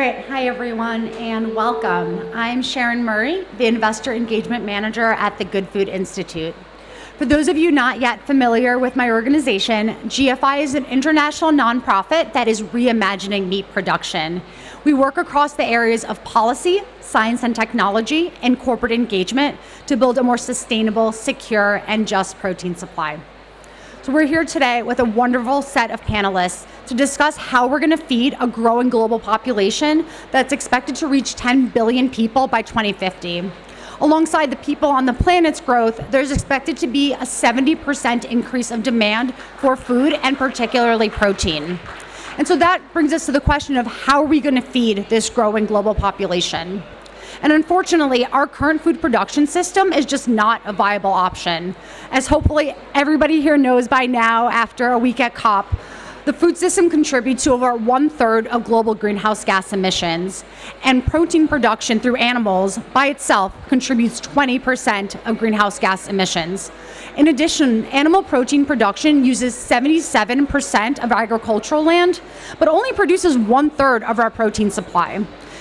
right, hi everyone and welcome. I'm Sharyn Murry, the Investor Engagement Manager at the Good Food Institute. For those of you not yet familiar with my organization, GFI is an international nonprofit that is reimagining meat production. We work across the areas of policy, science and technology, and corporate engagement to build a more sustainable, secure, and just protein supply. So we're here today with a wonderful set of panelists to discuss how we're going to feed a growing global population that's expected to reach 10 billion people by 2050. Alongside the people on the planet's growth, there's expected to be a 70% increase of demand for food and particularly protein. And so that brings us to the question of how are we going to feed this growing global population? And unfortunately, our current food production system is just not a viable option. As hopefully everybody here knows by now after a week at COP, the food system contributes to over 1/3 of global greenhouse gas emissions. And protein production through animals by itself contributes 20% of greenhouse gas emissions. In addition, animal protein production uses 77% of agricultural land, but only produces 1/3 of our protein supply.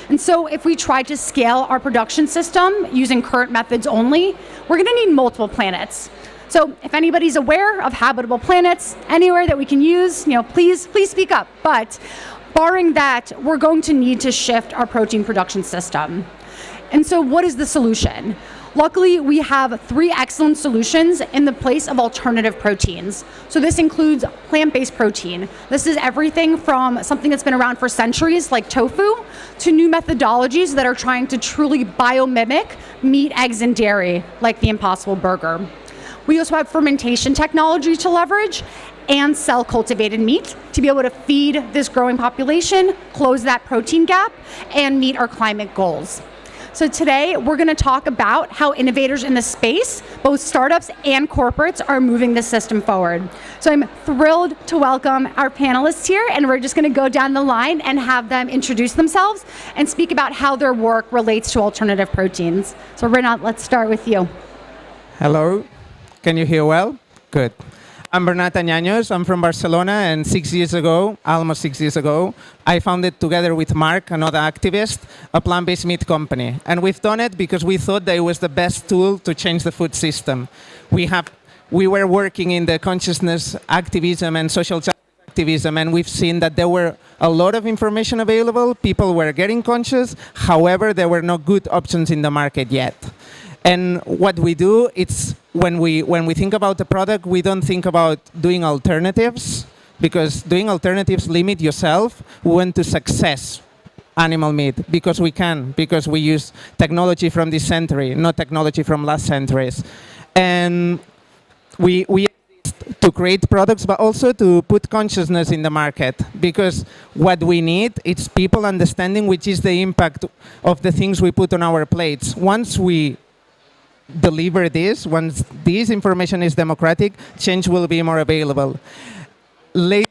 And so if we try to scale our production system using current methods only, we're going to need multiple planets. So if anybody's aware of habitable planets anywhere that we can use, please speak up. But barring that, we're going to need to shift our protein production system. And so what is the solution? Luckily, we have 3 excellent solutions in the place of alternative proteins. So this includes plant-based protein. This is everything from something that's been around for centuries, like tofu, to new methodologies that are trying to truly biomimic meat, eggs, and dairy, like the Impossible Burger. We also have fermentation technology to leverage and cell-cultivated meat to be able to feed this growing population, close that protein gap, and meet our climate goals. So today, we're going to talk about how innovators in the space, both startups and corporates, are moving the system forward. So I'm thrilled to welcome our panelists here, and we're just going to go down the line and have them introduce themselves and speak about how their work relates to alternative proteins. So Renat, let's start with you. Hello. Can you hear well? Good. I'm Bernat Añaños. I'm from Barcelona, and almost 6 years ago, I founded together with Mark, another activist, a plant-based meat company. And we've done it because we thought that it was the best tool to change the food system. We were working in the consciousness activism and social justice activism, and we've seen that there were a lot of information available. People were getting conscious. However, there were no good options in the market yet. And what we do, it's when we think about the product, we don't think about doing alternatives, because doing alternatives limit yourself. We want to success animal meat because we can, because we use technology from this century, not technology from last centuries. And we exist to create products, but also to put consciousness in the market, because what we need is people understanding which is the impact of the things we put on our plates. Once we deliver this, once this information is democratic, change will be more available. Lately,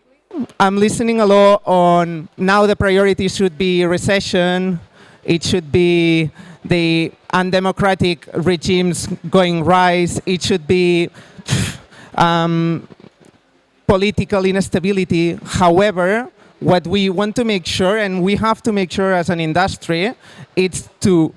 I'm listening a lot on now the priority should be recession, it should be the undemocratic regimes going rise, it should be political instability. However, what we want to make sure, and we have to make sure as an industry, it's to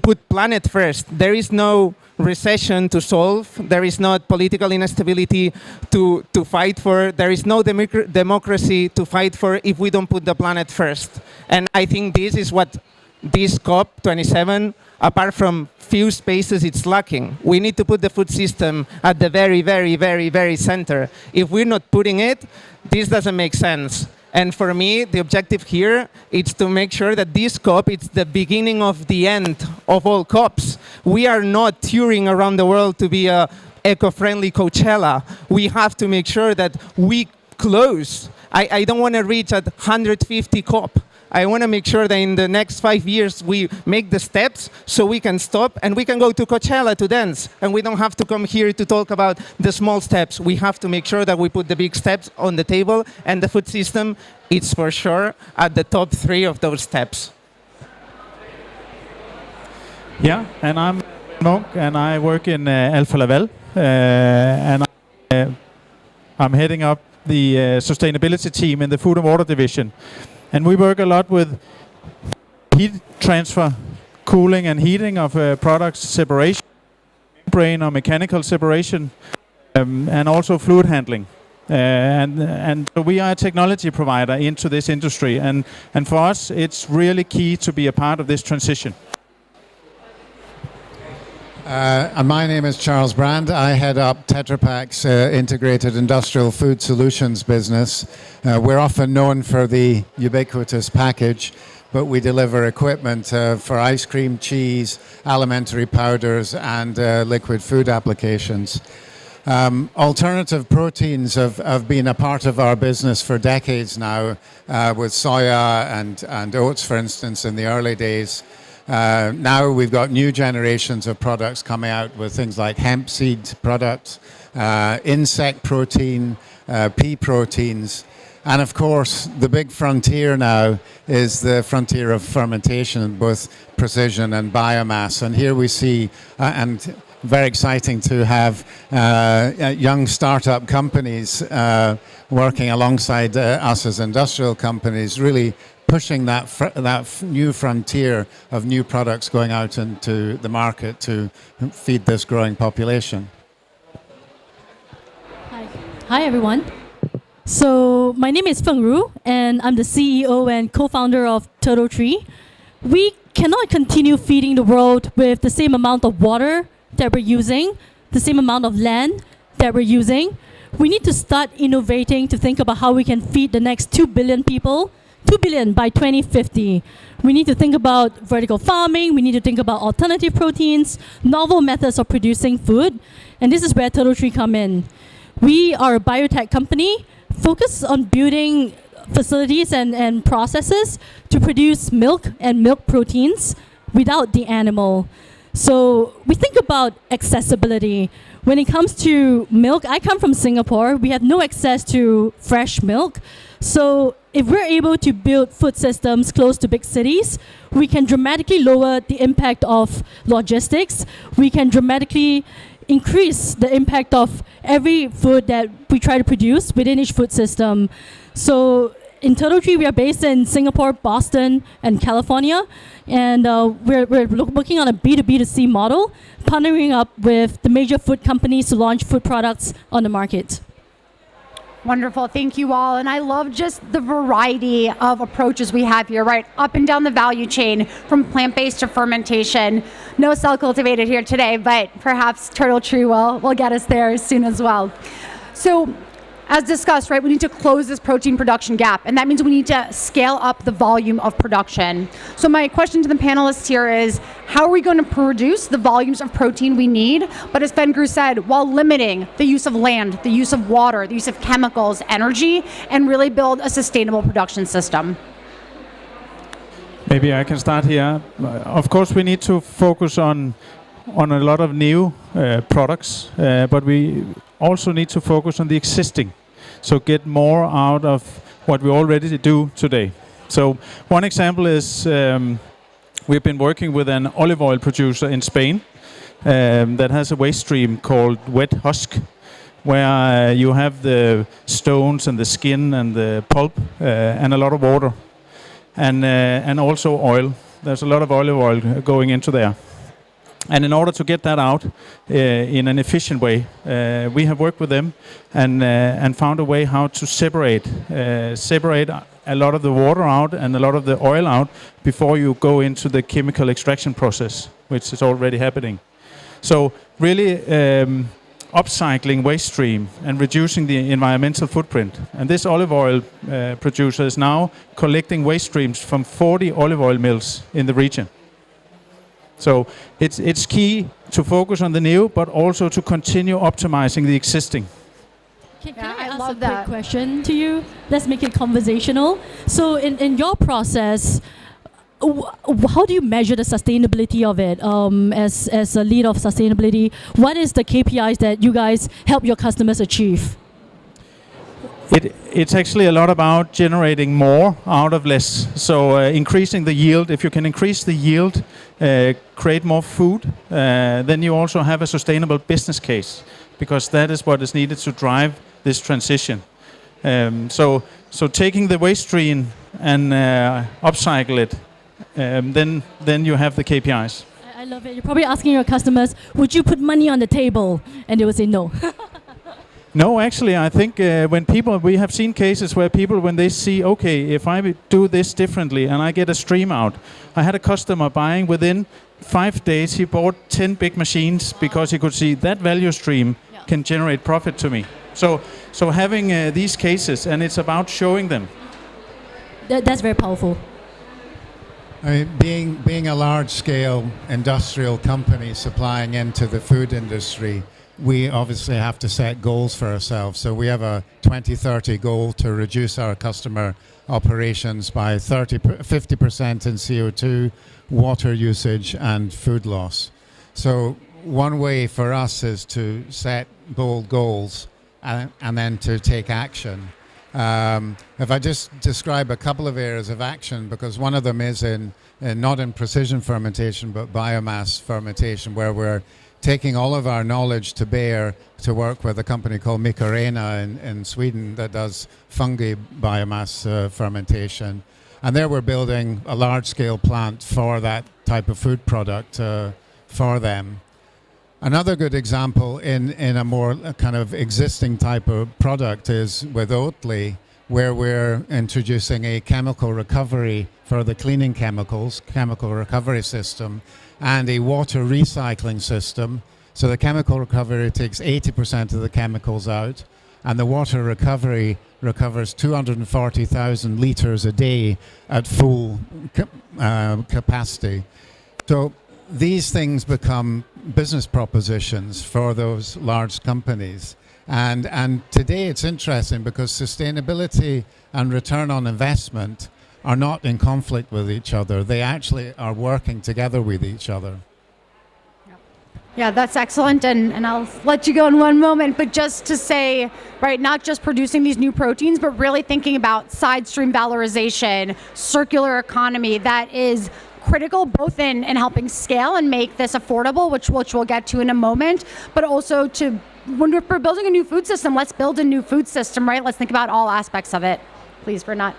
put planet first. There is no recession to solve. There is not political instability to fight for. There is no democracy to fight for if we don't put the planet first. And I think this is what this COP27, apart from few spaces, it's lacking. We need to put the food system at the very, very, very, very center. If we're not putting it, this doesn't make sense. And for me, the objective here is to make sure that this COP is the beginning of the end of all COPs. We are not touring around the world to be a eco-friendly Coachella. We have to make sure that we close. I don't want to reach at 150 COP. I want to make sure that in the next 5 years we make the steps so we can stop and we can go to Coachella to dance. And we don't have to come here to talk about the small steps. We have to make sure that we put the big steps on the table, and the food system is for sure at the top 3 of those steps. Yeah, and I'm Monk, and I work in Alfa Laval, and I'm heading up the sustainability team in the Food and Water division. And we work a lot with heat transfer, cooling and heating of products, separation, membrane or mechanical separation, and also fluid handling. And so we are a technology provider into this industry, and for us it's really key to be a part of this transition. And my name is Charles Brand. I head up Tetra Pak's integrated industrial food solutions business. We're often known for the ubiquitous package, but we deliver equipment for ice cream, cheese, alimentary powders, and liquid food applications. Alternative proteins have been a part of our business for decades now, with soya and oats, for instance, in the early days. Now we've got new generations of products coming out with things like hemp seed products, insect protein, pea proteins, and of course the big frontier now is the frontier of fermentation, both precision and biomass. And here we see, and very exciting to have young startup companies working alongside us as industrial companies, really pushing that new frontier of new products going out into the market to feed this growing population. Hi everyone. So my name is Fengru, and I'm the CEO and co-founder of TurtleTree. We cannot continue feeding the world with the same amount of water that we're using, the same amount of land that we're using. We need to start innovating to think about how we can feed the next 2 billion people, 2 billion by 2050. We need to think about vertical farming. We need to think about alternative proteins, novel methods of producing food. And this is where TurtleTree come in. We are a biotech company focused on building facilities and processes to produce milk and milk proteins without the animal. So we think about accessibility. When it comes to milk, I come from Singapore. We have no access to fresh milk. So if we're able to build food systems close to big cities, we can dramatically lower the impact of logistics. We can dramatically increase the impact of every food that we try to produce within each food system. So in TurtleTree, we are based in Singapore, Boston, and California. And we're working on a B2B2C model, partnering up with the major food companies to launch food products on the market. Wonderful. Thank you all. And I love just the variety of approaches we have here, right? Up and down the value chain, from plant-based to fermentation. No cell cultivated here today, but perhaps TurtleTree will get us there soon as well. So, as discussed, right, we need to close this protein production gap, and that means we need to scale up the volume of production. So my question to the panelists here is, how are we going to produce the volumes of protein we need, but as Fengru said, while limiting the use of land, the use of water, the use of chemicals, energy, and really build a sustainable production system? Maybe I can start here. Of course, we need to focus on a lot of new products, but we also need to focus on the existing. So get more out of what we already do today. So one example is we've been working with an olive oil producer in Spain that has a waste stream called wet husk, where you have the stones and the skin and the pulp and a lot of water and also oil. There's a lot of olive oil going into there. And in order to get that out in an efficient way, we have worked with them and found a way how to separate a lot of the water out and a lot of the oil out before you go into the chemical extraction process, which is already happening. So really upcycling waste stream and reducing the environmental footprint. And this olive oil producer is now collecting waste streams from 40 olive oil mills in the region. So it's key to focus on the new, but also to continue optimizing the existing. Can I ask a quick question to you? Let's make it conversational. So in your process, how do you measure the sustainability of it? As a lead of sustainability, what is the KPIs that you guys help your customers achieve? It's actually a lot about generating more out of less. So increasing the yield. If you can increase the yield, create more food, then you also have a sustainable business case, because that is what is needed to drive this transition. So taking the waste stream and upcycle it then you have the KPIs. I love it. You're probably asking your customers, would you put money on the table? And they will say no. No, actually, I think we have seen cases where people, when they see, okay, if I do this differently and I get a stream out. I had a customer buying within 5 days, he bought 10 big machines because he could see that value stream can generate profit to me. So having these cases, and it's about showing them. That's very powerful. I mean, being a large-scale industrial company supplying into the food industry, we obviously have to set goals for ourselves. So we have a 2030 goal to reduce our customer operations by 50% in CO2, water usage, and food loss. So one way for us is to set bold goals and then to take action. If I just describe a couple of areas of action, because one of them is not in precision fermentation, but biomass fermentation, where we're taking all of our knowledge to bear to work with a company called Micarena in Sweden that does fungi biomass fermentation. And there we're building a large-scale plant for that type of food product for them. Another good example in a more kind of existing type of product is with Oatly, where we're introducing a chemical recovery for the cleaning chemicals, chemical recovery system, and a water recycling system. So the chemical recovery takes 80% of the chemicals out, and the water recovery recovers 240,000 liters a day at full capacity. So these things become business propositions for those large companies. And today it's interesting because sustainability and return on investment are not in conflict with each other. They actually are working together with each other. Yeah, that's excellent, and I'll let you go in one moment, but just to say, right, not just producing these new proteins, but really thinking about side stream valorization, circular economy, that is critical both in helping scale and make this affordable, which we'll get to in a moment, but also to, when we're building a new food system, let's build a new food system, right? Let's think about all aspects of it. Please, Bernat.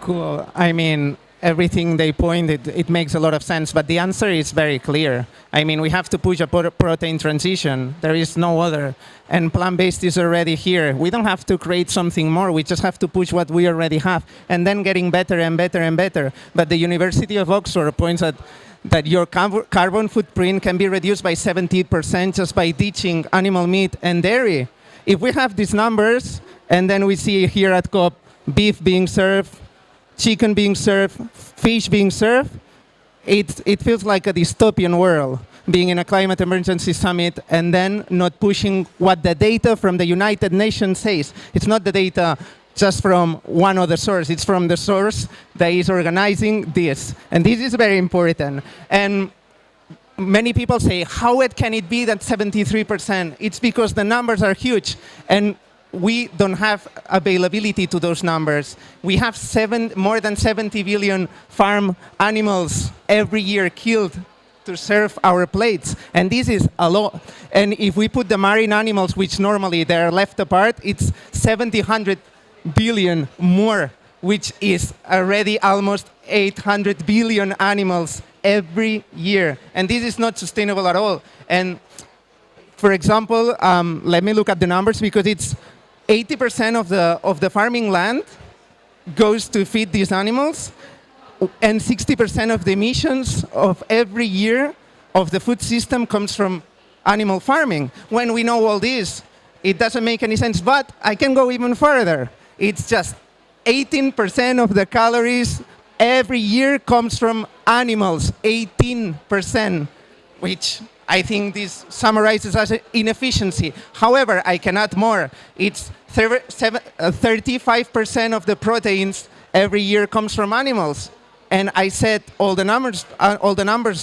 Cool. I mean, everything they pointed, it makes a lot of sense, but the answer is very clear. I mean, we have to push a protein transition. There is no other. And plant-based is already here. We don't have to create something more. We just have to push what we already have, and then getting better and better and better. But the University of Oxford points out that your carbon footprint can be reduced by 70% just by ditching animal meat and dairy. If we have these numbers, and then we see here at COP, beef being served, chicken being served, fish being served, it feels like a dystopian world, being in a climate emergency summit and then not pushing what the data from the United Nations says. It's not the data just from one other source, it's from the source that is organizing this. And this is very important. And many people say, how can it be that 73%? It's because the numbers are huge. And we don't have availability to those numbers. We have more than 70 billion farm animals every year killed to serve our plates. And this is a lot. And if we put the marine animals, which normally they're left apart, it's 700 billion more, which is already almost 800 billion animals every year. And this is not sustainable at all. And for example, let me look at the numbers, because it's 80% of the farming land goes to feed these animals, and 60% of the emissions of every year of the food system comes from animal farming. When we know all this, it doesn't make any sense. But I can go even further. It's just 18% of the calories every year comes from animals, 18%, which I think this summarizes as inefficiency. However, I can add more. It's 35% of the proteins every year comes from animals. And I said all the numbers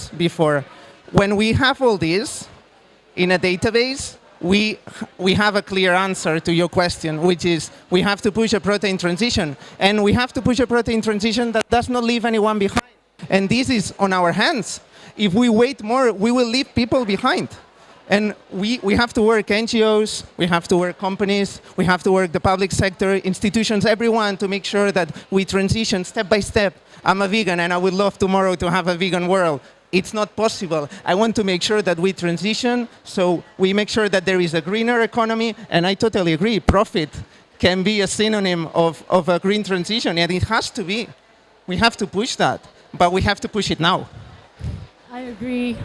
before. When we have all this in a database, we have a clear answer to your question, which is we have to push a protein transition. And we have to push a protein transition that does not leave anyone behind. And this is on our hands. If we wait more, we will leave people behind. And we have to work NGOs, we have to work companies, we have to work the public sector, institutions, everyone, to make sure that we transition step by step I'm a vegan and I would love tomorrow to have a vegan world. It's not possible. I want to make sure that we transition, so we make sure that there is a greener economy, and I totally agree, profit can be a synonym of a green transition, and it has to be. We have to push that, but we have to push it now. I agree.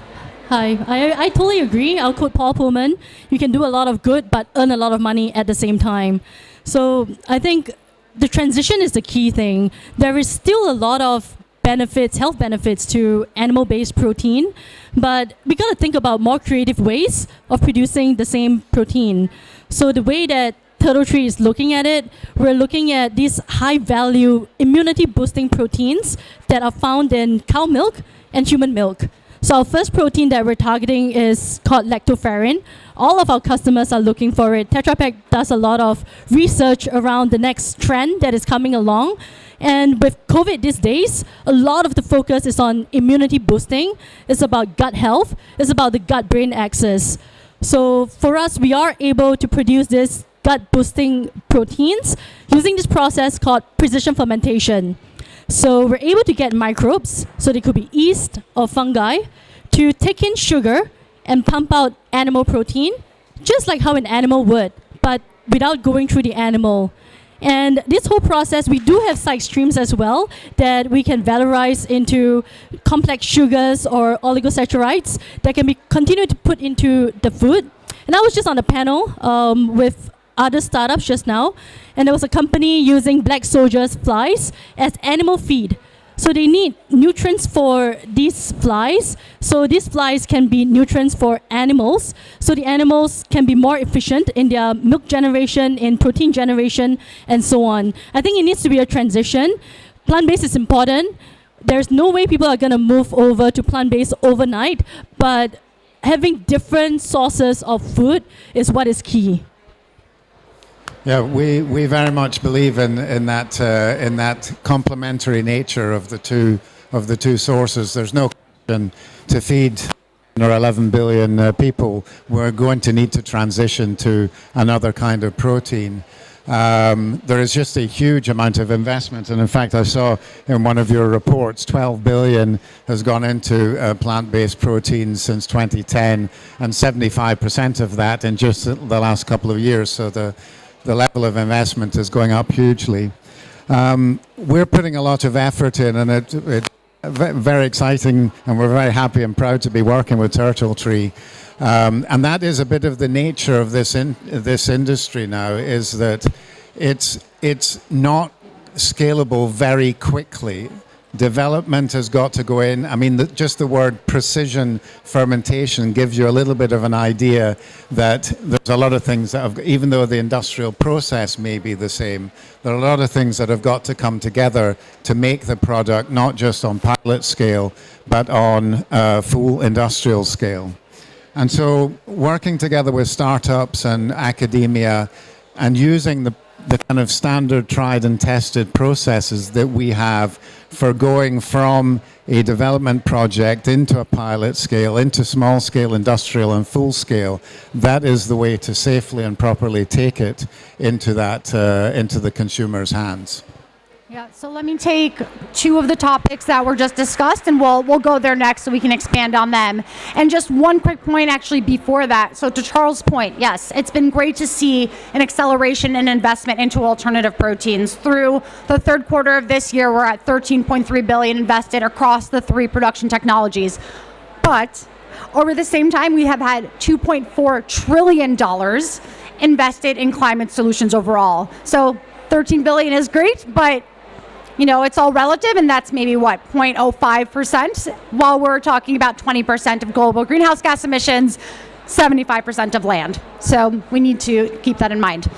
Hi, I totally agree. I'll quote Paul Pullman. You can do a lot of good, but earn a lot of money at the same time. So I think the transition is the key thing. There is still a lot of benefits, health benefits to animal-based protein, but we got to think about more creative ways of producing the same protein. So the way that TurtleTree is looking at it, we're looking at these high-value immunity-boosting proteins that are found in cow milk and human milk. So our first protein that we're targeting is called lactoferrin. All of our customers are looking for it. Tetra Pak does a lot of research around the next trend that is coming along. And with COVID these days, a lot of the focus is on immunity boosting. It's about gut health. It's about the gut-brain axis. So for us, we are able to produce this gut-boosting proteins using this process called precision fermentation. So we're able to get microbes, so they could be yeast or fungi, to take in sugar and pump out animal protein, just like how an animal would, but without going through the animal. And this whole process, we do have side streams as well that we can valorize into complex sugars or oligosaccharides that can be continued to put into the food. And I was just on a panel with other startups just now, and there was a company using black soldiers flies as animal feed. So they need nutrients for these flies. So these flies can be nutrients for animals. So the animals can be more efficient in their milk generation, in protein generation, and so on. I think it needs to be a transition. Plant-based is important. There's no way people are going to move over to plant-based overnight, but having different sources of food is what is key. Yeah, we very much believe in that complementary nature of the two sources. There's no question to feed 10 or 11 billion people. We're going to need to transition to another kind of protein. There is just a huge amount of investment, and in fact, I saw in one of your reports, 12 billion has gone into plant-based proteins since 2010, and 75% of that in just the last couple of years. So the level of investment is going up hugely. We're putting a lot of effort in, and it's very exciting, and we're very happy and proud to be working with TurtleTree. And that is a bit of the nature of this industry now, is that it's not scalable very quickly. Development has got to go in. I mean, just the word precision fermentation gives you a little bit of an idea that there's a lot of things that have, even though the industrial process may be the same, there are a lot of things that have got to come together to make the product not just on pilot scale, but on full industrial scale. And so working together with startups and academia and using the kind of standard tried and tested processes that we have for going from a development project into a pilot scale, into small scale industrial and full scale, that is the way to safely and properly take it into into the consumer's hands. Yeah, so let me take two of the topics that were just discussed, and we'll go there next so we can expand on them. And just one quick point actually before that. So to Charles' point, yes, it's been great to see an acceleration in investment into alternative proteins. Through the third quarter of this year, we're at $13.3 billion invested across the three production technologies. But over the same time, we have had $2.4 trillion invested in climate solutions overall. So 13 billion is great, but it's all relative, and that's maybe 0.05%, while we're talking about 20% of global greenhouse gas emissions, 75% of land. So we need to keep that in mind.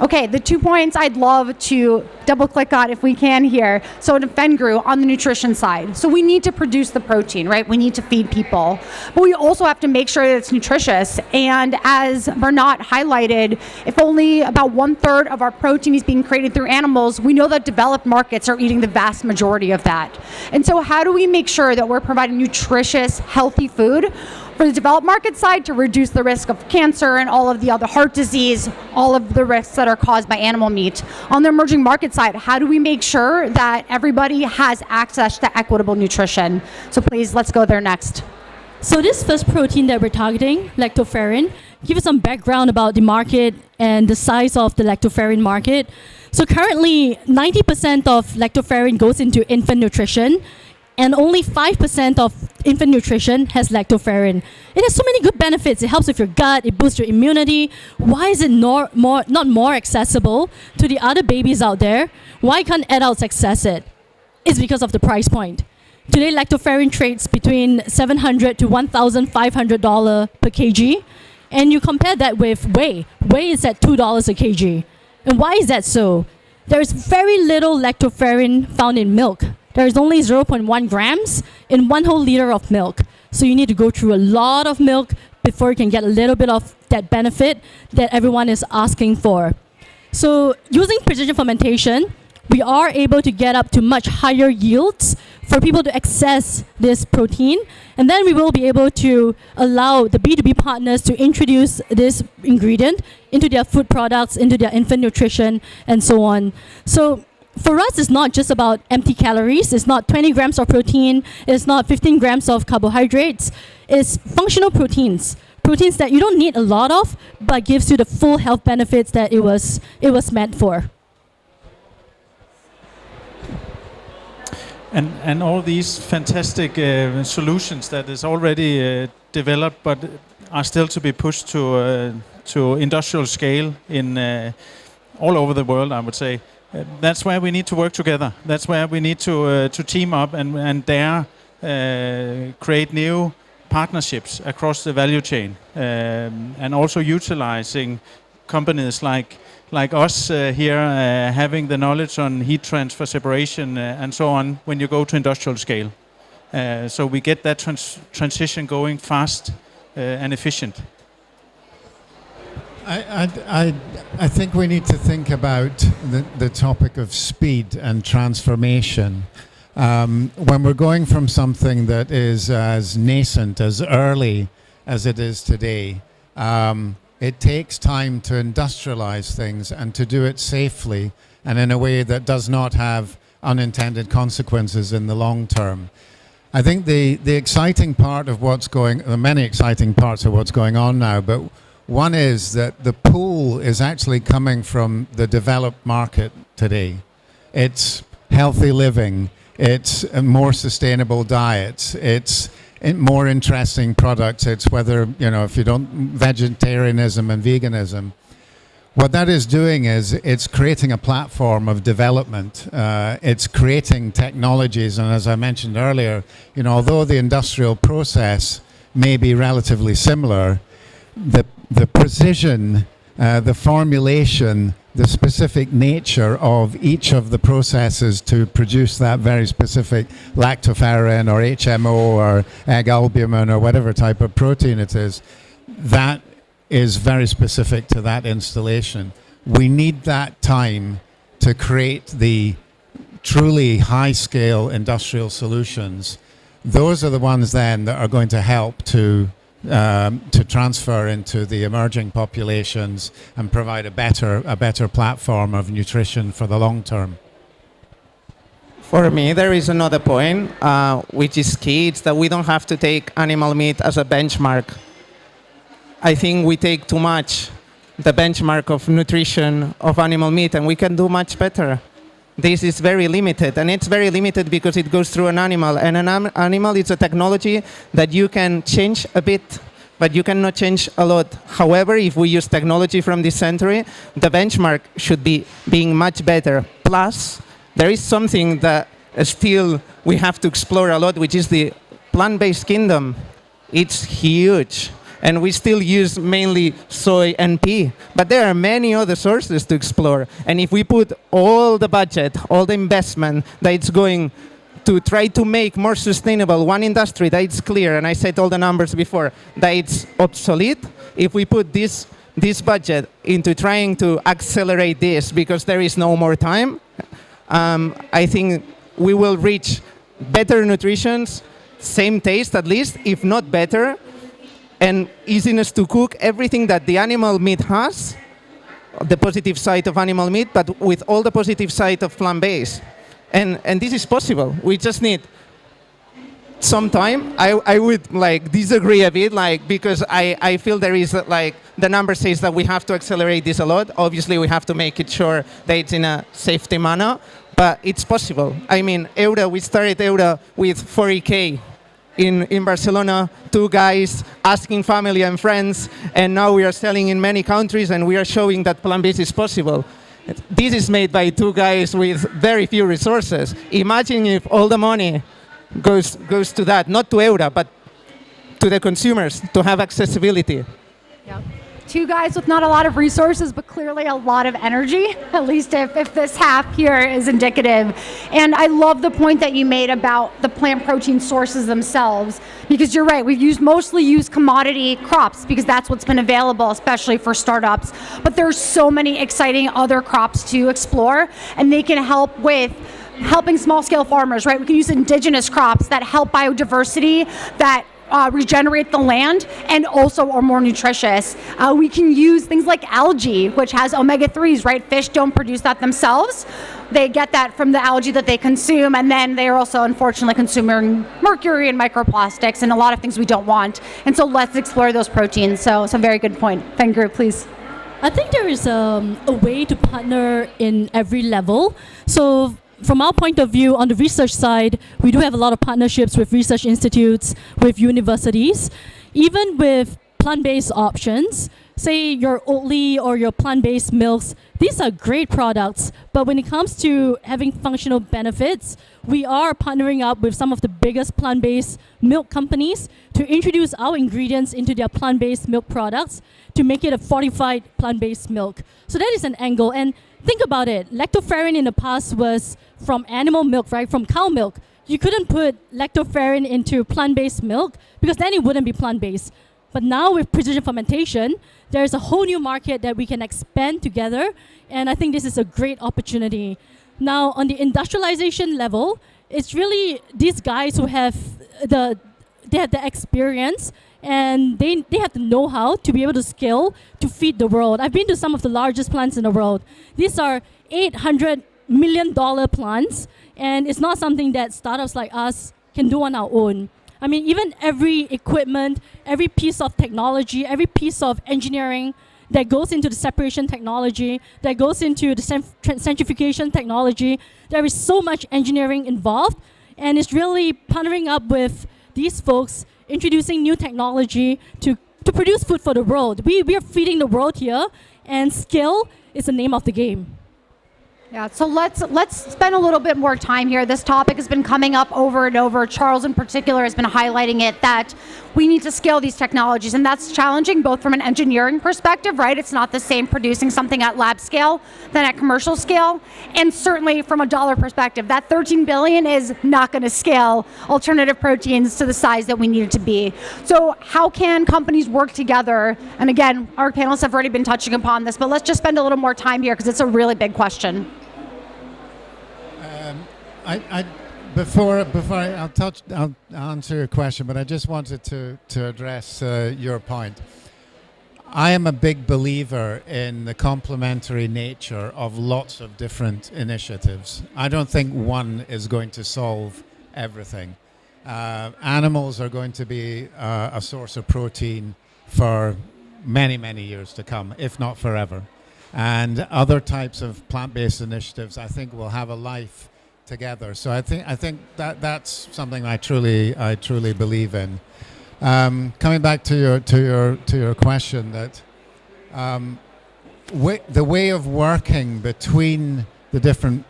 Okay, the 2 points I'd love to double click on if we can here. So to Fengru on the nutrition side. So we need to produce the protein, right? We need to feed people. But we also have to make sure that it's nutritious. And as Bernat highlighted, if only about 1/3 of our protein is being created through animals, we know that developed markets are eating the vast majority of that. And so how do we make sure that we're providing nutritious, healthy food For the developed market side, to reduce the risk of cancer and all of the other heart disease, all of the risks that are caused by animal meat. On the emerging market side, how do we make sure that everybody has access to equitable nutrition? So please, let's go there next. So this first protein that we're targeting, lactoferrin, give you some background about the market and the size of the lactoferrin market. So currently, 90% of lactoferrin goes into infant nutrition, and only 5% of infant nutrition has lactoferrin. It has so many good benefits. It helps with your gut, it boosts your immunity. Why is it not more accessible to the other babies out there? Why can't adults access it? It's because of the price point. Today, lactoferrin trades between $700 to $1,500 per kg. And you compare that with whey. Whey is at $2 a kg. And why is that so? There's very little lactoferrin found in milk. There is only 0.1 grams in 1 whole liter of milk. So you need to go through a lot of milk before you can get a little bit of that benefit that everyone is asking for. So using precision fermentation, we are able to get up to much higher yields for people to access this protein. And then we will be able to allow the B2B partners to introduce this ingredient into their food products, into their infant nutrition, and so on. So for us, it's not just about empty calories. It's not 20 grams of protein. It's not 15 grams of carbohydrates. It's functional proteins. Proteins that you don't need a lot of, but gives you the full health benefits that it was meant for. And all these fantastic solutions that is already developed, but are still to be pushed to industrial scale in all over the world, I would say. That's where we need to work together. That's where we need to team up and dare create new partnerships across the value chain, and also utilizing companies like us here, having the knowledge on heat transfer, separation, and so on when you go to industrial scale. So we get that transition going fast and efficient. I think we need to think about the topic of speed and transformation. When we're going from something that is as nascent, as early as it is today, it takes time to industrialize things and to do it safely and in a way that does not have unintended consequences in the long term. I think the exciting part of there are many exciting parts of what's going on now, but one is that the pool is actually coming from the developed market today. It's healthy living, it's more sustainable diets, it's more interesting products, it's whether, if you don't, vegetarianism and veganism. What that is doing is it's creating a platform of development. It's creating technologies, and as I mentioned earlier, although the industrial process may be relatively similar, the precision, the formulation, the specific nature of each of the processes to produce that very specific lactoferrin or HMO or egg albumin or whatever type of protein it is, that is very specific to that installation. We need that time to create the truly high-scale industrial solutions. Those are the ones then that are going to help to transfer into the emerging populations and provide a better platform of nutrition for the long term. For me, there is another point, which is key. It's that we don't have to take animal meat as a benchmark. I think we take too much the benchmark of nutrition of animal meat, and we can do much better. This is very limited, and it's very limited because it goes through an animal, and an animal is a technology that you can change a bit, but you cannot change a lot. However, if we use technology from this century, the benchmark should be being much better. Plus, there is something that still we have to explore a lot, which is the plant-based kingdom. It's huge. And we still use mainly soy and pea. But there are many other sources to explore. And if we put all the budget, all the investment that it's going to try to make more sustainable one industry that it's clear, and I said all the numbers before, that it's obsolete, if we put this budget into trying to accelerate this because there is no more time, I think we will reach better nutrition, same taste at least, if not better, and easiness to cook, everything that the animal meat has, the positive side of animal meat, but with all the positive side of plant-based. And this is possible. We just need some time. I would like disagree a bit, like, because I feel there is like the number says that we have to accelerate this a lot. Obviously, we have to make it sure that it's in a safety manner, but it's possible. I mean, we started Euro with 40K in Barcelona, 2 guys asking family and friends, and now we are selling in many countries, and we are showing that plant-based is possible. This is made by 2 guys with very few resources. Imagine if all the money goes to that, not to Euro, but to the consumers to have accessibility. Yep. 2 guys with not a lot of resources, but clearly a lot of energy, at least if this half here is indicative. And I love the point that you made about the plant protein sources themselves, because you're right, we've mostly used commodity crops because that's what's been available, especially for startups. But there's so many exciting other crops to explore, and they can help with helping small-scale farmers, right? We can use indigenous crops that help biodiversity, that regenerate the land, and also are more nutritious. We can use things like algae, which has omega-3s, right? Fish don't produce that themselves. They get that from the algae that they consume, and then they are also unfortunately consuming mercury and microplastics and a lot of things we don't want. And so let's explore those proteins. So it's a very good point. Fengru, please. I think there is a way to partner in every level. So from our point of view, on the research side, we do have a lot of partnerships with research institutes, with universities, even with plant-based options. Say your Oatly or your plant-based milks, these are great products, but when it comes to having functional benefits, we are partnering up with some of the biggest plant-based milk companies to introduce our ingredients into their plant-based milk products to make it a fortified plant-based milk. So that is an angle. And think about it, lactoferrin in the past was from animal milk, right? From cow milk. You couldn't put lactoferrin into plant-based milk because then it wouldn't be plant-based. But now with precision fermentation, there's a whole new market that we can expand together, and I think this is a great opportunity. Now, on the industrialization level, it's really these guys who have the experience, and they have the know-how to be able to scale to feed the world. I've been to some of the largest plants in the world. These are $800 million plants, and it's not something that startups like us can do on our own. I mean, even every equipment, every piece of technology, every piece of engineering that goes into the separation technology, that goes into the centrifugation technology, there is so much engineering involved, and it's really partnering up with these folks, introducing new technology to produce food for the world. We are feeding the world here, and scale is the name of the game. Yeah, so let's spend a little bit more time here. This topic has been coming up over and over. Charles in particular has been highlighting it, that we need to scale these technologies, and that's challenging both from an engineering perspective, right? It's not the same producing something at lab scale than at commercial scale, and certainly from a dollar perspective, that 13 billion is not going to scale alternative proteins to the size that we need it to be. So how can companies work together? And again, our panelists have already been touching upon this, but let's just spend a little more time here because it's a really big question. I'll answer your question, but I just wanted to address your point. I am a big believer in the complementary nature of lots of different initiatives. I don't think one is going to solve everything. Animals are going to be a source of protein for many, many years to come, if not forever. And other types of plant-based initiatives, I think, will have a life together. So I think that's something I truly believe in. Coming back to your question, that the way of working between the different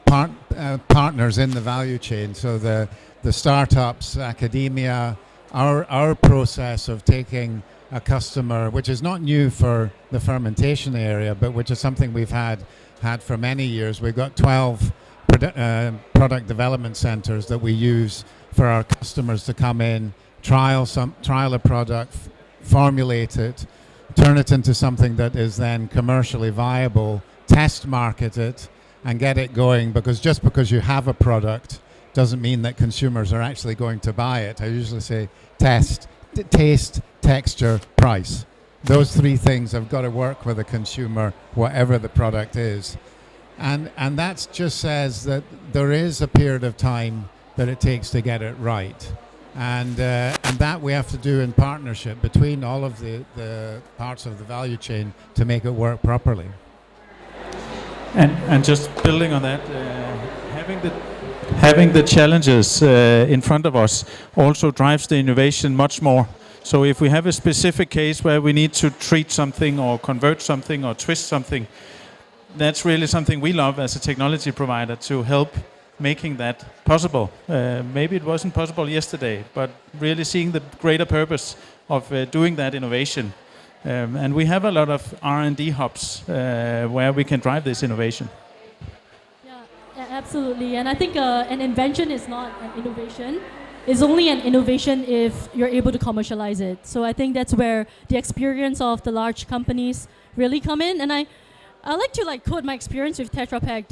partners in the value chain, so the startups, academia, our process of taking a customer, which is not new for the fermentation area, but which is something we've had for many years. We've got 12 product development centers that we use for our customers to come in, trial a product, formulate it, turn it into something that is then commercially viable, test market it, and get it going. Because just because you have a product doesn't mean that consumers are actually going to buy it. I usually say test, taste, texture, price. Those three things have got to work with the consumer, whatever the product is. And that just says that there is a period of time that it takes to get it right. And that we have to do in partnership between all of the parts of the value chain to make it work properly. And just building on that, having the challenges in front of us also drives the innovation much more. So if we have a specific case where we need to treat something or convert something or twist something, that's really something we love as a technology provider, to help making that possible. Maybe it wasn't possible yesterday, but really seeing the greater purpose of doing that innovation. And we have a lot of R&D hubs where we can drive this innovation. Yeah, absolutely. And I think an invention is not an innovation. It's only an innovation if you're able to commercialize it. So I think that's where the experience of the large companies really come in. And I like to quote my experience with Tetra Pak.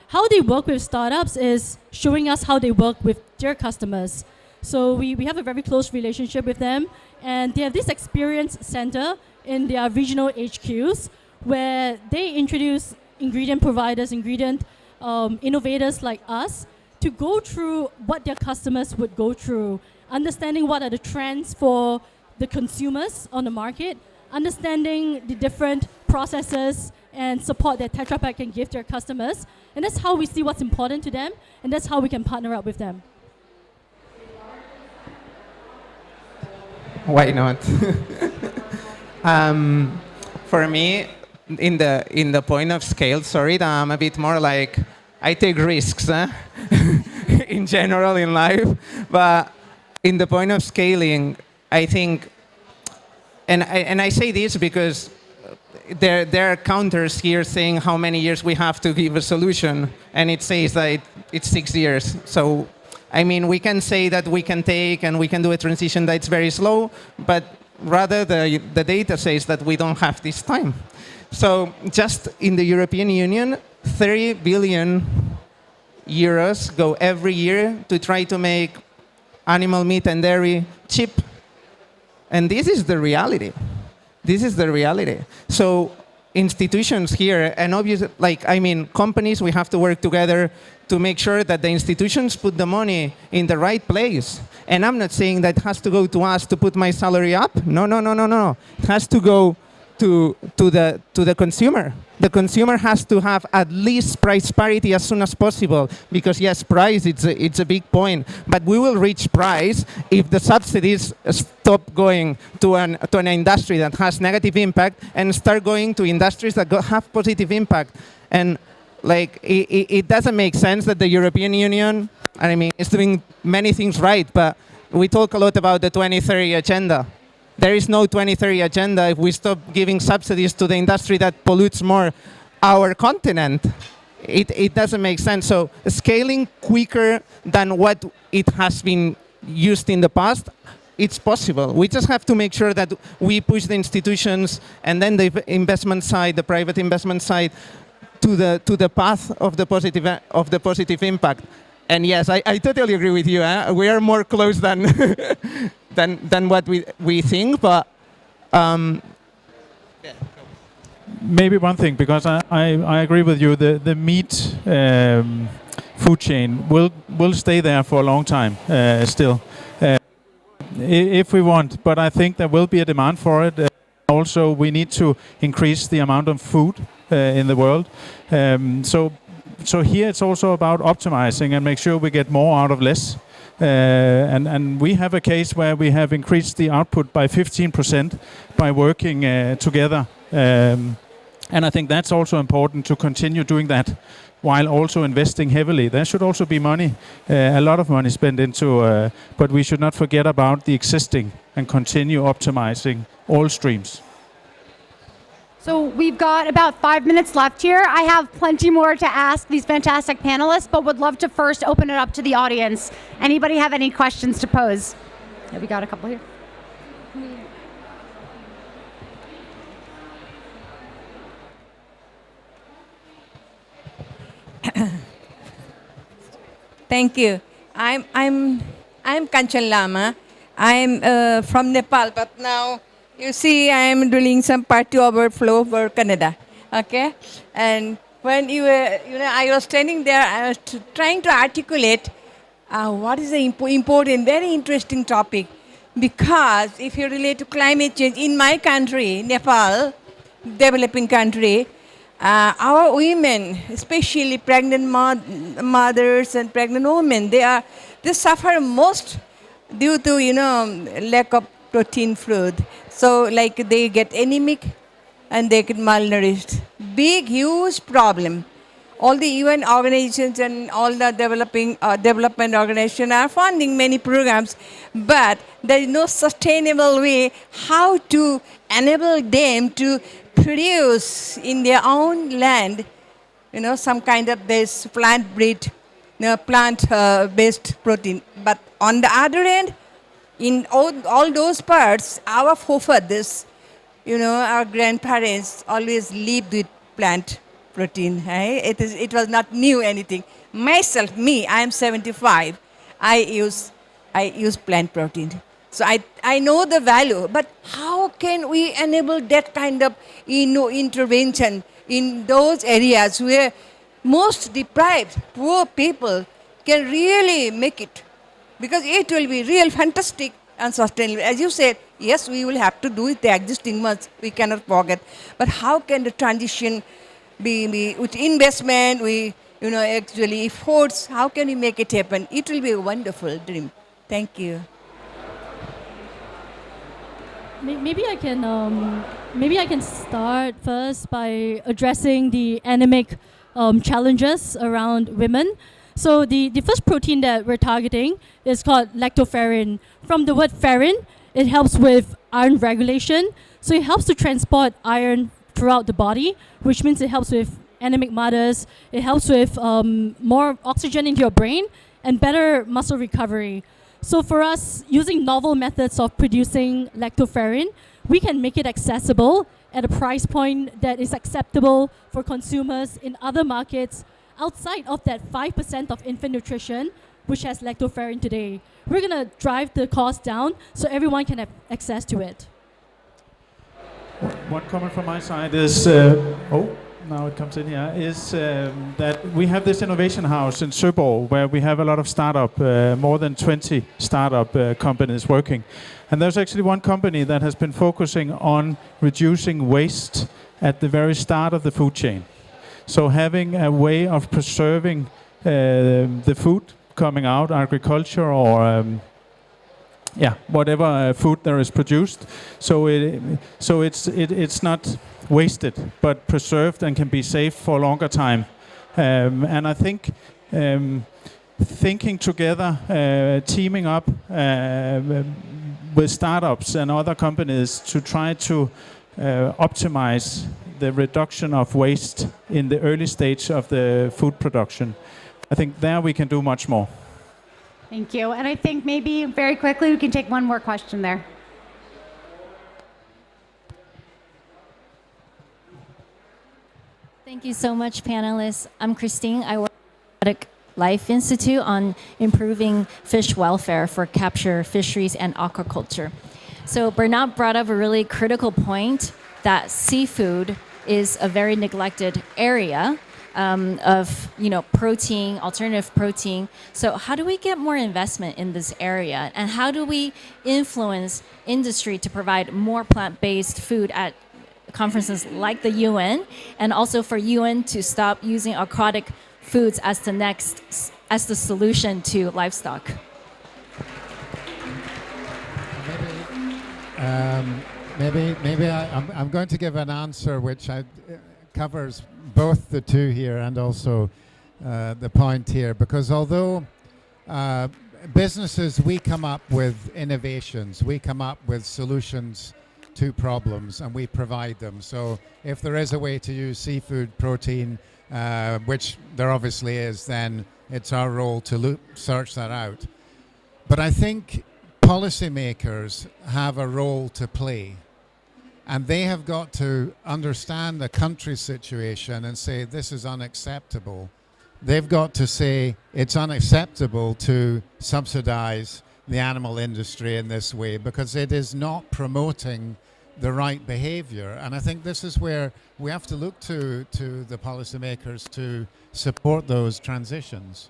How they work with startups is showing us how they work with their customers. So we have a very close relationship with them, and they have this experience center in their regional HQs where they introduce ingredient providers, ingredient innovators like us to go through what their customers would go through, understanding what are the trends for the consumers on the market, understanding the different processes and support that Tetra Pak can give their customers. And that's how we see what's important to them, and that's how we can partner up with them. Why not? For me, in the point of scale, sorry, I'm a bit more like, I take risks in general in life, but in the point of scaling, I think, and I say this because there are counters here saying how many years we have to give a solution, and it says that it's 6 years. So, I mean, we can say that we can take and we can do a transition that's very slow, but rather the data says that we don't have this time. So just in the European Union, 30 billion euros go every year to try to make animal meat and dairy cheap. And this is the reality. This is the reality. So institutions here, and obviously, companies, we have to work together to make sure that the institutions put the money in the right place. And I'm not saying that it has to go to us to put my salary up. No. It has to go to the consumer. The consumer has to have at least price parity as soon as possible, because yes, price, it's a big point, but we will reach price if the subsidies stop going to an industry that has negative impact and start going to industries that have positive impact. And it doesn't make sense that the European Union, is doing many things right, but we talk a lot about the 2030 agenda. There is no 2030 agenda if we stop giving subsidies to the industry that pollutes more our continent. It doesn't make sense. So scaling quicker than what it has been used in the past, it's possible. We just have to make sure that we push the institutions and then the investment side, the private investment side, to the path of the positive impact. And yes, I totally agree with you. We are more close than than what we think, but maybe one thing, because I agree with you. The meat food chain will stay there for a long time still, if we want. But I think there will be a demand for it. Also, we need to increase the amount of food in the world. So here it's also about optimizing and make sure we get more out of less. And we have a case where we have increased the output by 15% by working together. And I think that's also important to continue doing that while also investing heavily. There should also be money, a lot of money spent into, but we should not forget about the existing and continue optimizing all streams. So we've got about 5 minutes left here. I have plenty more to ask these fantastic panelists, but would love to first open it up to the audience. Anybody have any questions to pose? Yeah, we got a couple here. Thank you. I'm Kanchan Lama. I'm from Nepal, but now you see I am doing some party overflow for Canada. Okay, and when I was standing there, I was trying to articulate what is the important, very interesting topic, because if you relate to climate change in my country, Nepal, developing country, our women, especially pregnant mothers and pregnant women, they suffer most due to lack of protein food. So like they get anemic and they get malnourished. Big, huge problem. All the UN organizations and all the development organizations are funding many programs, but there is no sustainable way how to enable them to produce in their own land, some kind of this plant-based protein. But on the other end, in all those parts, our forefathers, our grandparents always lived with plant protein. Right? It was not new anything. Myself, I am 75. I use plant protein. So I know the value, but how can we enable that kind of intervention in those areas where most deprived, poor people can really make it? Because it will be real fantastic and sustainable. As you said, yes, we will have to do it, the existing ones, we cannot forget. But how can the transition be with investment, actually efforts, how can we make it happen? It will be a wonderful dream. Thank you. Maybe I can start first by addressing the anemic challenges around women. So the first protein that we're targeting is called lactoferrin. From the word ferrin, it helps with iron regulation. So it helps to transport iron throughout the body, which means it helps with anemic mothers. It helps with more oxygen into your brain and better muscle recovery. So for us, using novel methods of producing lactoferrin, we can make it accessible at a price point that is acceptable for consumers in other markets outside of that 5% of infant nutrition, which has lactoferrin today. We're going to drive the cost down so everyone can have access to it. One comment from my side is, now it comes in here, is that we have this innovation house in Søborg where we have a lot of startup, more than 20 startup companies working. And there's actually one company that has been focusing on reducing waste at the very start of the food chain. So having a way of preserving the food coming out, agriculture or whatever food there is produced. So it's not wasted, but preserved and can be saved for a longer time. And I think thinking together, teaming up with startups and other companies to try to optimize the reduction of waste in the early stage of the food production. I think there we can do much more. Thank you. And I think maybe very quickly we can take one more question there. Thank you so much, panelists. I'm Christine. I work at Aquatic Life Institute on improving fish welfare for capture fisheries and aquaculture. So Bernard brought up a really critical point that seafood is a very neglected area of protein, alternative protein. So how do we get more investment in this area? And how do we influence industry to provide more plant-based food at conferences like the UN, and also for UN to stop using aquatic foods as the solution to livestock? Maybe I'm going to give an answer which covers both the two here and also the point here, because although businesses, we come up with innovations, we come up with solutions to problems and we provide them. So if there is a way to use seafood protein, which there obviously is, then it's our role to search that out. But I think policymakers have a role to play. And they have got to understand the country's situation and say, this is unacceptable. They've got to say, it's unacceptable to subsidize the animal industry in this way, because it is not promoting the right behavior. And I think this is where we have to look to the policymakers to support those transitions.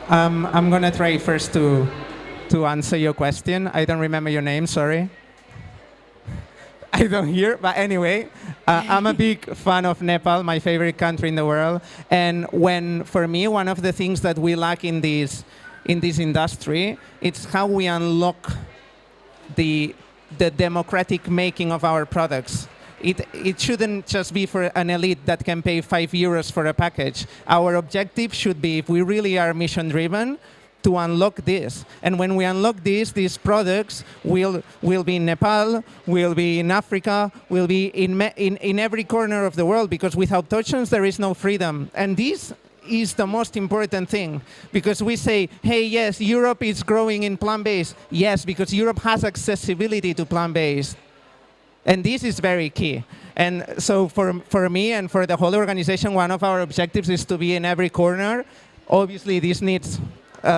I'm going to try first to answer your question. I don't remember your name, sorry. I don't hear, but anyway, I'm a big fan of Nepal, my favorite country in the world. And for me, one of the things that we lack in this industry, it's how we unlock the democratic making of our products. It shouldn't just be for an elite that can pay €5 for a package. Our objective should be, if we really are mission-driven, to unlock this. And when we unlock these products will be in Nepal, will be in Africa, will be in every corner of the world, because without options there is no freedom. And this is the most important thing, because we say, hey, yes, Europe is growing in plant-based. Yes, because Europe has accessibility to plant-based. And this is very key. And so for me and for the whole organization, one of our objectives is to be in every corner. Obviously, this needs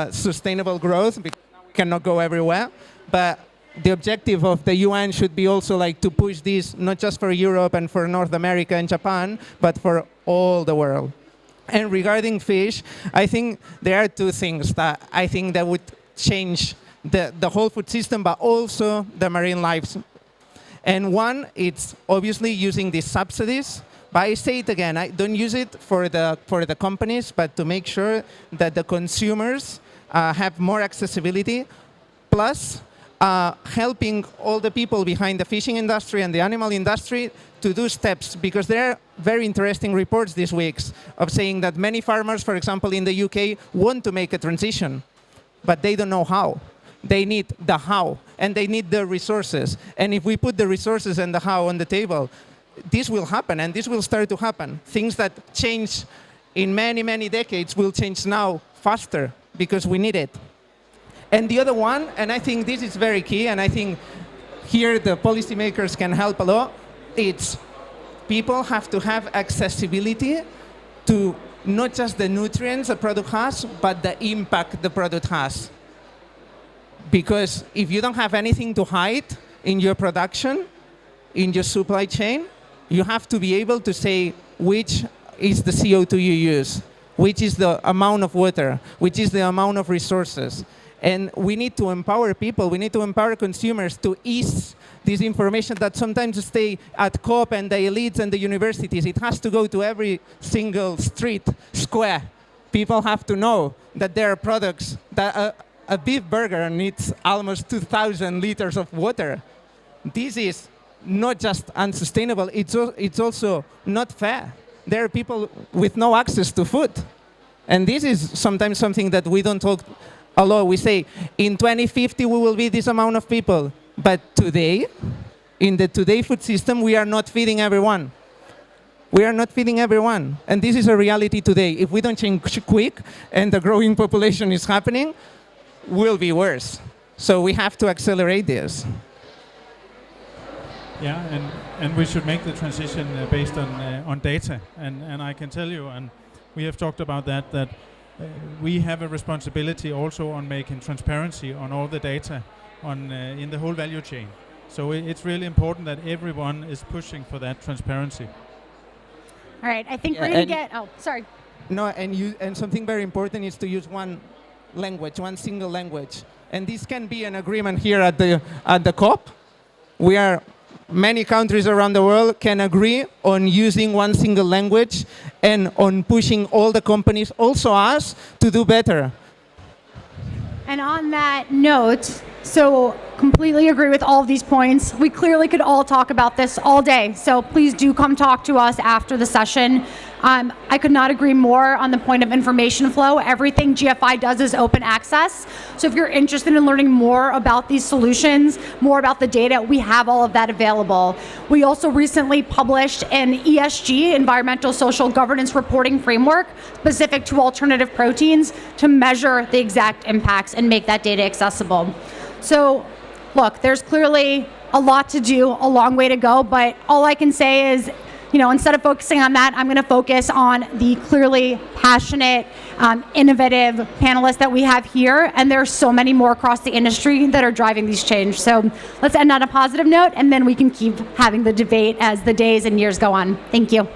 sustainable growth, because now we cannot go everywhere. But the objective of the UN should be also like to push this not just for Europe and for North America and Japan, but for all the world. And regarding fish, I think there are two things that I think that would change the whole food system, but also the marine lives. And one, it's obviously using these subsidies. But I say it again, I don't use it for the companies, but to make sure that the consumers have more accessibility, plus helping all the people behind the fishing industry and the animal industry to do steps, because there are very interesting reports this week of saying that many farmers, for example, in the UK, want to make a transition, but they don't know how. They need the how, and they need the resources. And if we put the resources and the how on the table, this will happen, and this will start to happen. Things that change in many, many decades will change now faster, because we need it. And the other one, and I think this is very key, and I think here the policymakers can help a lot, it's people have to have accessibility to not just the nutrients a product has, but the impact the product has. Because if you don't have anything to hide in your production, in your supply chain, you have to be able to say which is the CO2 you use, which is the amount of water, which is the amount of resources. And we need to empower people, we need to empower consumers to ease this information that sometimes stay at COP and the elites and the universities. It has to go to every single street, square. People have to know that there are products that a beef burger needs almost 2,000 liters of water. This is not just unsustainable, it's also not fair. There are people with no access to food. And this is sometimes something that we don't talk a lot. We say, in 2050 we will be this amount of people. But today, in the today food system, we are not feeding everyone. We are not feeding everyone. And this is a reality today. If we don't change quick, and the growing population is happening, will be worse. So we have to accelerate this. Yeah, and we should make the transition based on data. And I can tell you, and we have talked about that we have a responsibility also on making transparency on all the data in the whole value chain. So it's really important that everyone is pushing for that transparency. All right, I think we're going to get... Oh, sorry. No, and something very important is to use one language, one single language. And this can be an agreement here at the COP. Many countries around the world can agree on using one single language and on pushing all the companies, also us, to do better. And on that note, so completely agree with all of these points. We clearly could all talk about this all day. So please do come talk to us after the session. I could not agree more on the point of information flow. Everything GFI does is open access. So if you're interested in learning more about these solutions, more about the data, we have all of that available. We also recently published an ESG, Environmental Social Governance Reporting Framework, specific to alternative proteins to measure the exact impacts and make that data accessible. So look, there's clearly a lot to do, a long way to go, but all I can say is, instead of focusing on that, I'm going to focus on the clearly passionate, innovative panelists that we have here. And there are so many more across the industry that are driving these change. So let's end on a positive note, and then we can keep having the debate as the days and years go on. Thank you.